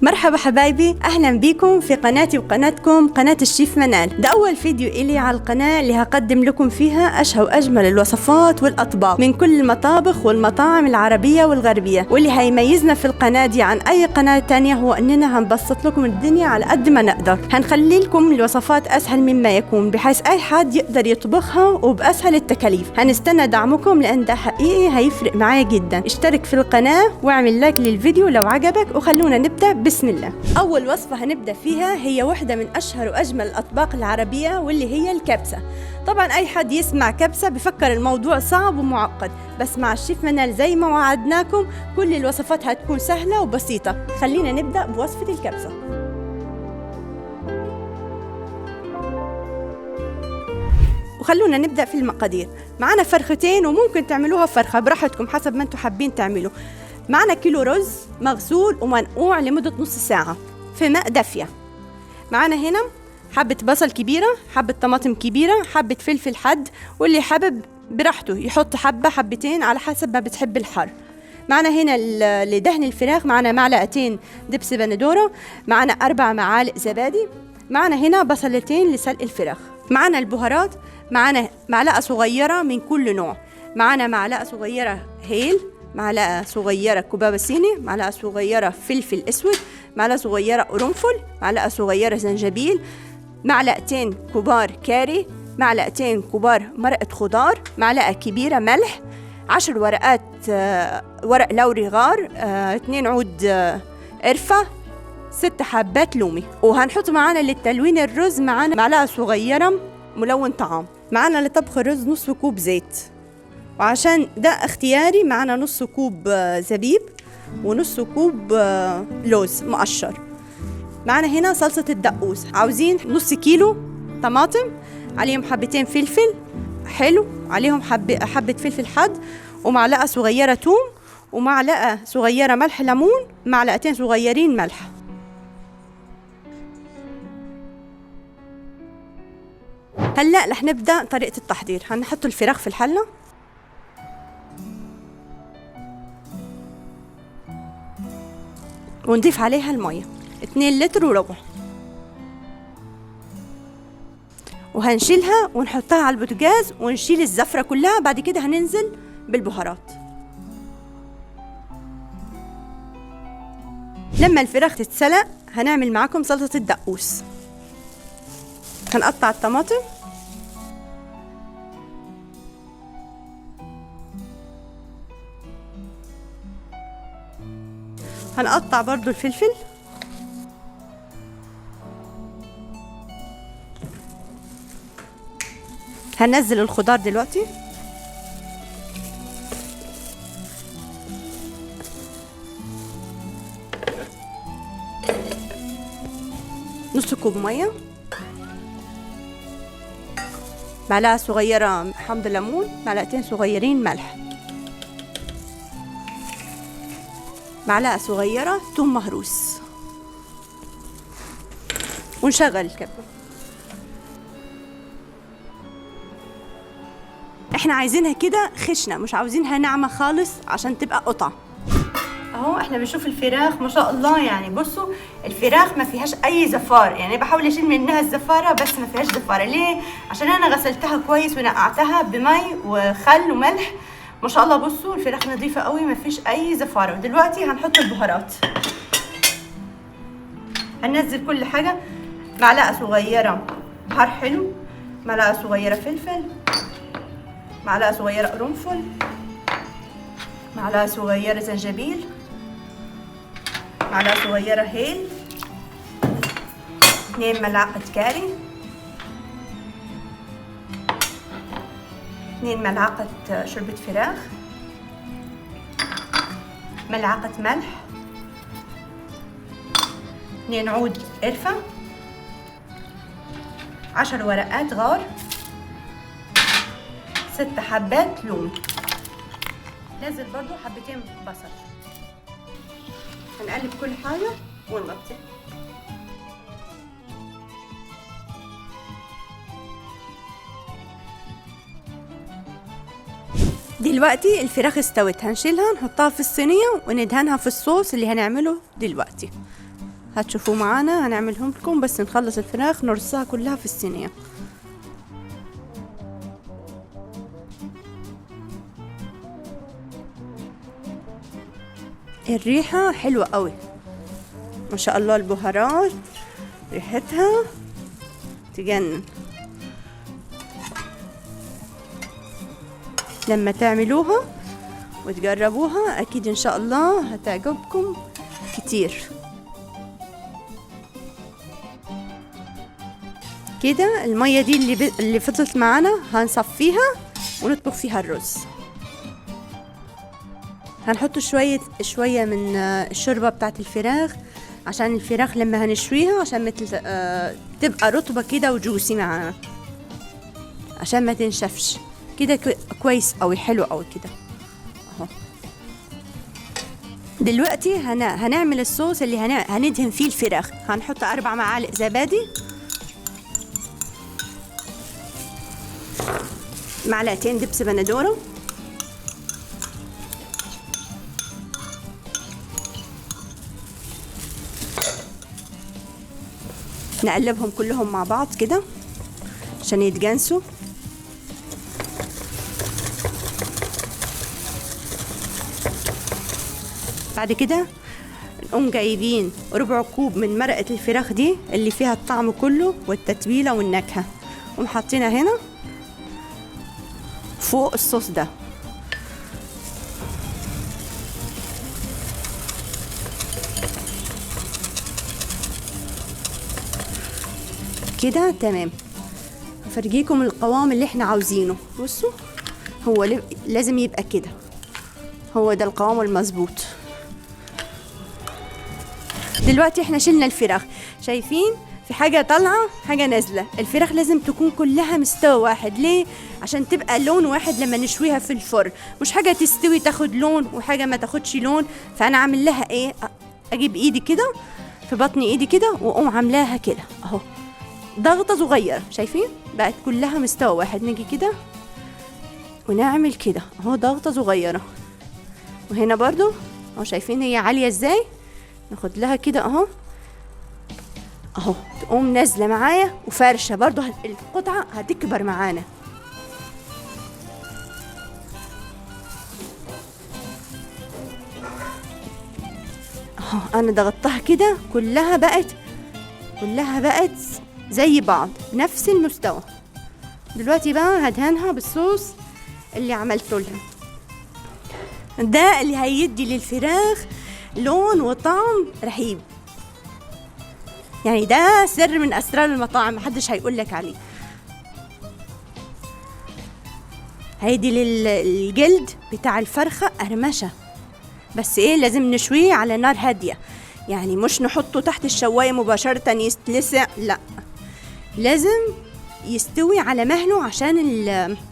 مرحبا حبايبي، اهلا بيكم في قناتي وقناتكم قناة الشيف منال. ده اول فيديو الي على القناة اللي هقدم لكم فيها اشهى واجمل الوصفات والاطباق من كل المطابخ والمطاعم العربية والغربية. واللي هيميزنا في القناة دي عن اي قناة تانية هو اننا هنبسط لكم الدنيا على قد ما نقدر. هنخلي لكم الوصفات اسهل مما يكون بحيث اي حد يقدر يطبخها وباسهل التكاليف. هنستنى دعمكم لان ده حقيقي هيفرق معايا جدا. اشترك في القناة واعمل لايك للفيديو لو عجبك، وخلونا نبدأ. بسم الله. أول وصفة هنبدأ فيها هي واحدة من أشهر وأجمل الأطباق العربية واللي هي الكبسة. طبعا أي حد يسمع كبسة بفكر الموضوع صعب ومعقد، بس مع الشيف منال زي ما وعدناكم كل الوصفات هتكون سهلة وبسيطة. خلينا نبدأ بوصفة الكبسة. وخلونا نبدأ في المقادير. معنا فرختين وممكن تعملوها فرخة براحتكم حسب ما انتم حابين تعملوا. معنا كيلو رز مغسول ومنقوع لمدة نص ساعة في ماء دافية. معنا هنا حبة بصل كبيرة، حبة طماطم كبيرة، حبة فلفل حد، واللي حابب براحته يحط حبة حبتين على حسب ما بتحب الحر. معنا هنا لدهن الفراخ معنا معلقتين دبس بندورة، معنا 4 معالق زبادي، معنا هنا بصلتين لسلق الفراخ. معنا البهارات، معنا معلقة صغيرة من كل نوع، معنا معلقة صغيرة هيل، معلقة صغيرة كبابة صيني، معلقة صغيرة فلفل اسود، معلقة صغيرة قرنفل، معلقة صغيرة زنجبيل، معلقتين كبار كاري، معلقتين كبار مرقة خضار، معلقة كبيرة ملح، 10 ورقات ورق لوري غار، 2 عود قرفة، 6 حبات لومي. وهنحط معانا للتلوين الرز معانا معلقة صغيرة ملون طعام. معانا لطبخ الرز نص كوب زيت، وعشان ده اختياري معنا نص كوب زبيب ونص كوب لوز مقشر. معنا هنا صلصة الدقوس، عاوزين نص كيلو طماطم، عليهم حبتين فلفل حلو، عليهم حبة فلفل حد، ومعلقة صغيرة توم، ومعلقة صغيرة ملح ليمون، معلقتين صغيرين ملح. هلأ رح نبدأ طريقة التحضير. هنحط الفراخ في الحلة، ونضيف عليها المية 2 لتر وربع، وهنشيلها ونحطها على البوتاجاز ونشيل الزفرة كلها. بعد كده هننزل بالبهارات. لما الفراخ تتسلق هنعمل معاكم صلصة الدقوس. هنقطع الطماطم، هنقطع برضو الفلفل، هننزل الخضار دلوقتي، نص كوب ميه، معلقه صغيره حمض ليمون، معلقتين صغيرين ملح، معلقة صغيرة ثوم مهروس، ونشغل الكبة. احنا عايزينها كده خشنة، مش عاوزينها ناعمة خالص عشان تبقى قطع. اهو احنا بنشوف الفراخ ما شاء الله، يعني بصوا الفراخ ما فيهاش اي زفار، يعني بحاول اشيل منها الزفارة بس ما فيهاش زفارة. ليه؟ عشان انا غسلتها كويس ونقعتها بمي وخل وملح. ما شاء الله بصوا الفراخ نظيفة قوي ما فيش اي زفارة. ودلوقتي هنحط البهارات، هننزل كل حاجة. معلقة صغيرة بهار حلو، معلقة صغيرة فلفل، معلقة صغيرة قرنفل، معلقة صغيرة زنجبيل، معلقة صغيرة هيل، 2 ملعقة كاري، 2 ملعقة شوربة فراخ، ملعقة ملح، 2 عود قرفة، 10 ورقات غار، 6 حبات لوم، نزل برضو حبتين بصل. هنقلب كل حاجة ونغطي. دلوقتي الفراخ استوت، هنشيلها نحطها في الصينية وندهنها في الصوص اللي هنعمله دلوقتي. هتشوفوا معانا هنعملهم لكم، بس نخلص الفراخ نرصها كلها في الصينية. الريحة حلوة قوي ما شاء الله، البهارات ريحتها تجنن. لما تعملوها وتجربوها اكيد ان شاء الله هتعجبكم كتير. كده المية دي اللي فضلت معانا هنصفيها ونطبخ فيها الرز. هنحط شوية من الشوربة بتاعت الفراخ عشان الفراخ لما هنشويها عشان مثل تبقى رطبة كده وجوسي معانا عشان ما تنشفش كده. كويس قوي، حلو قوي كده اهو. دلوقتي هنعمل الصوص اللي هندهن فيه الفراخ. هنحط 4 معالق زبادي، معلقتين دبس بندورة، نقلبهم كلهم مع بعض كده عشان يتجانسوا. بعد كده نقوم جايبين ربع كوب من مرقة الفراخ دي اللي فيها الطعم كله والتتبيلة والنكهة، ومحطينها هنا فوق الصوص ده. كده تمام. هفرجيكم القوام اللي احنا عاوزينه. بصوا هو لازم يبقى كده، هو ده القوام المظبوط. دلوقتي احنا شلنا الفراخ، شايفين في حاجة طالعة حاجة نازلة. الفراخ لازم تكون كلها مستوى واحد. ليه؟ عشان تبقى لون واحد لما نشويها في الفرن، مش حاجة تستوي تاخد لون وحاجة ما تاخدش لون. فانا عامل لها ايه، اجيب ايدي كده في بطن ايدي كده واقوم عاملاها كده اهو، ضغطة صغيرة. شايفين بقت كلها مستوى واحد. نيجي كده ونعمل كده اهو ضغطة صغيرة، وهنا برضو اهو شايفين هي عالية ازاي. ناخد لها كده اهو اهو، تقوم نازلة معايا وفرشة برضو القطعة هتكبر معانا. اهو انا ضغطتها كده كلها بقت زي بعض نفس المستوى. دلوقتي بقى هدهنها بالصوص اللي عملته لها ده، اللي هيدي للفراخ لون وطعم رهيب. يعني ده سر من اسرار المطاعم، محدش هيقول لك عليه. هيدي للجلد بتاع الفرخة قرمشة، بس ايه لازم نشويه على نار هادية. يعني مش نحطه تحت الشواية مباشرة يتلسع، لا لازم يستوي على مهله عشان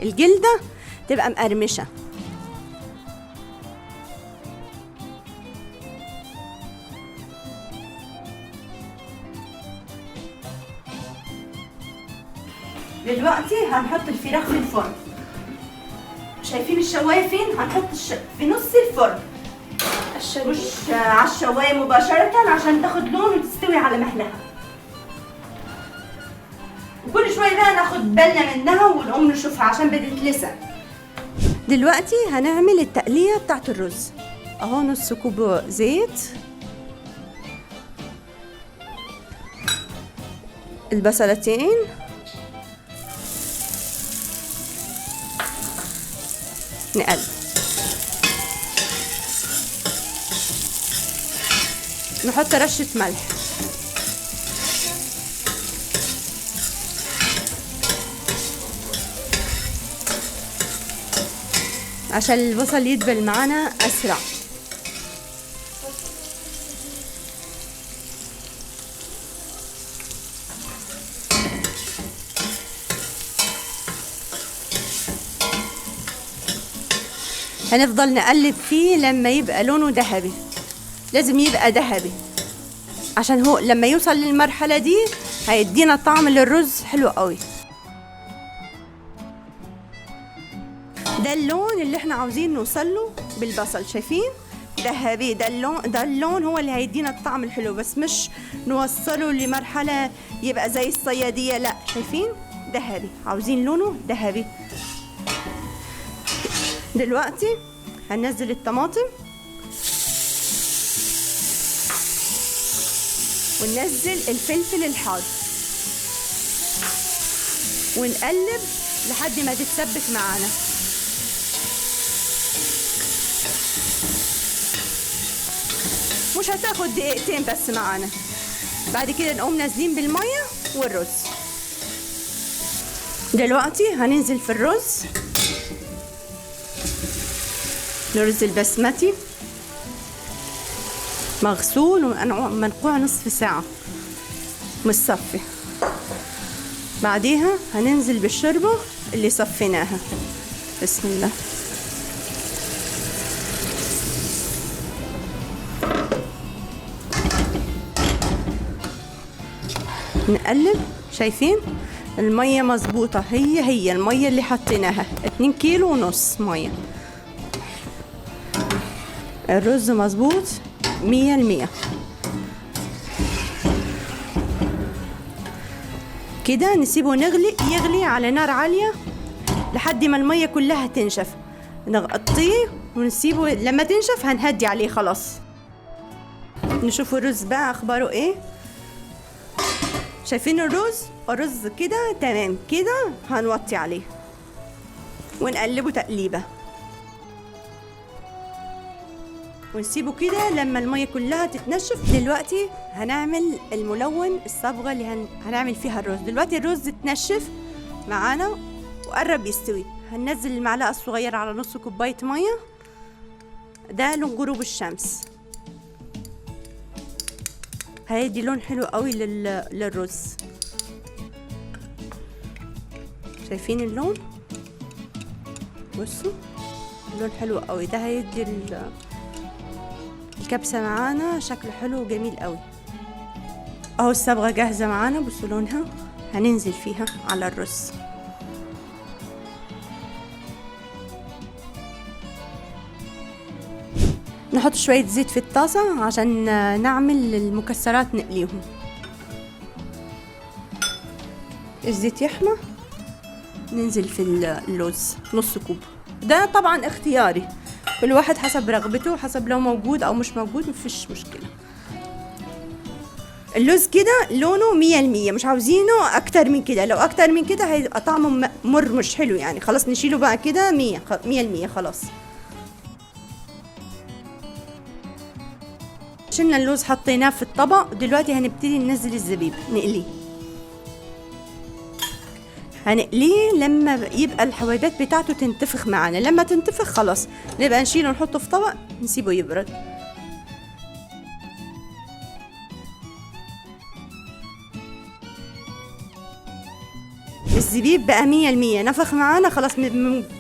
الجلدة تبقى مقرمشة. دلوقتي هنحط الفراخ في الفرن. شايفين الشواية فين؟ هنحط في نص الفرن، مش على الشواية مباشرة عشان تاخد لون وتستوي على مهلها. وكل شوية بقى ناخد بالنا منها ونقوم نشوفها عشان بتتلسع. دلوقتي هنعمل التقلية بتاعت الرز اهو. نص كوب زيت، البصلتين، نقلب. نحط رشة ملح، عشان البصل يدبل معانا أسرع. هنفضل نقلب فيه لما يبقى لونه ذهبي، لازم يبقى ذهبي عشان هو لما يوصل للمرحلة دي هيدينا طعم للرز حلو قوي. ده اللون اللي احنا عاوزين نوصله بالبصل، شايفين ذهبي. ده اللون هو اللي هيدينا الطعم الحلو، بس مش نوصله لمرحلة يبقى زي الصيادية، لا، شايفين؟ ذهبي، عاوزين لونه ذهبي. دلوقتي هننزل الطماطم وننزل الفلفل الحار ونقلب لحد ما تتسبك معانا. مش هتاخد دقيقتين بس معانا. بعد كده نقوم نازلين بالمية والرز. دلوقتي هننزل في الرز. الرز البسمتي مغسول ومنقوع نصف ساعة متصفي. بعديها هننزل بالشوربة اللي صفيناها. بسم الله. نقلب. شايفين المية مظبوطة، هي المية اللي حطيناها 2 كيلو ونص مية. الرز مظبوط 100%. كده نسيبه يغلي على نار عالية لحد ما المية كلها تنشف. نغطيه ونسيبه لما تنشف هنهدي عليه خلاص. نشوف الرز بقى اخباره ايه. شايفين الرز كده تمام. كده هنوطي عليه ونقلبه تقليبة ونسيبه كده لما المية كلها تتنشف. دلوقتي هنعمل الملون، الصبغة اللي هنعمل فيها الرز. دلوقتي الرز اتنشف معانا وقرب يستوي. هننزل المعلقة الصغيرة على نص كوباية مية. ده لون غروب الشمس، هيدي لون حلو قوي للرز. شايفين اللون؟ بصوا اللون حلو قوي. ده هيدي الكبسة معانا شكله حلو وجميل قوي. اهو الصبغة جاهزة معانا. بصوا لونها. هننزل فيها على الرز. نحط شوية زيت في الطاسة عشان نعمل المكسرات نقليهم. الزيت يحمى ننزل في اللوز نص كوب. ده طبعا اختياري، كل واحد حسب رغبته، حسب لو موجود او مش موجود مفيش مشكلة. اللوز كده لونه 100%، مش عاوزينه اكتر من كده. لو اكتر من كده هيبقى طعمه مر مش حلو يعني. خلاص نشيله بقى كده 100% خلاص. شلنا اللوز حطيناه في الطبق. دلوقتي هنبتدي ننزل الزبيب نقليه. هنقليه لما يبقى الحبيبات بتاعته تنتفخ معانا. لما تنتفخ خلاص نبقى نشيله ونحطه في طبق نسيبه يبرد. الزبيب بقى 100% نفخ معانا خلاص.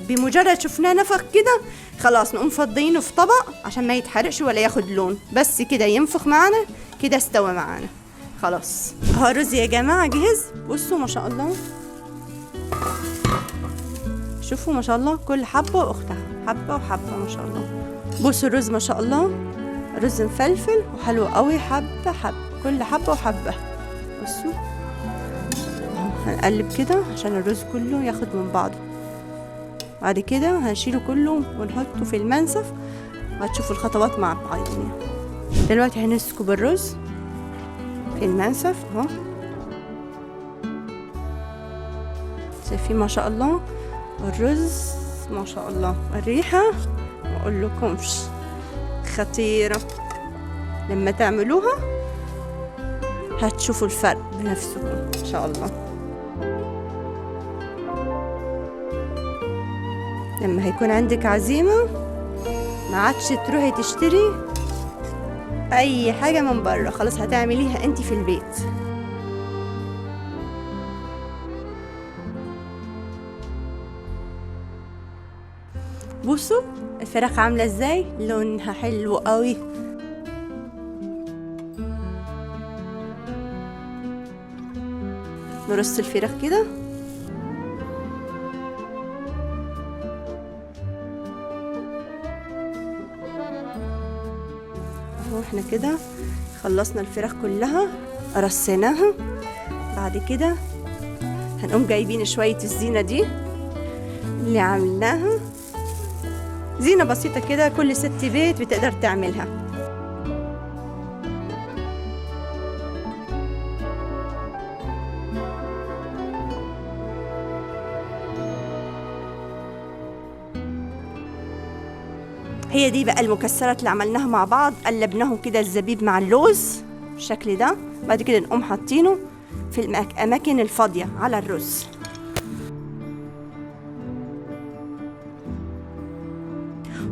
بمجرد شفناه نفخ كده خلاص نقوم فضينه في طبق عشان ما يتحرقش ولا ياخد لون. بس كده ينفخ معانا كده استوى معانا خلاص. اهو الرز يا جماعة جهز. بصوا ما شاء الله، شوفوا ما شاء الله كل حبة واختها، حبة وحبة ما شاء الله. بصوا الرز ما شاء الله، رز مفلفل وحلو قوي. حبة حبة، كل حبة وحبة. بصوا هنقلب كده عشان الرز كله ياخد من بعضه. بعد كده هنشيله كله ونحطه في المنسف. هتشوفوا الخطوات مع بعضين. دلوقتي هنسكب الرز في المنسف اهو. شايفين ما شاء الله الرز ما شاء الله. الريحة ما اقولكمش خطيرة. لما تعملوها هتشوفوا الفرق بنفسكم ان شاء الله. لما هيكون عندك عزيمة ما عادش تروحي تشتري اي حاجة من بره، خلاص هتعمليها انت في البيت. بصوا الفراخ عاملة ازاي، لونها حلو قوي. نرص الفراخ كده. احنا كده خلصنا الفراخ كلها، رصيناها. بعد كده هنقوم جايبين شوية الزينة دي اللي عملناها، زينة بسيطة كده كل ست بيت بتقدر تعملها. هي دي بقى المكسرات اللي عملناها مع بعض، قلبناهم كده الزبيب مع اللوز بالشكل ده. بعد كده نقوم حاطينه في الأماكن الفاضية على الرز.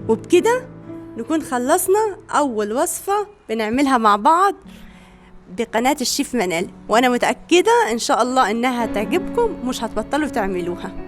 وبكده نكون خلصنا أول وصفة بنعملها مع بعض بقناة الشيف منال، وأنا متأكدة إن شاء الله إنها تعجبكم، مش هتبطلوا تعملوها.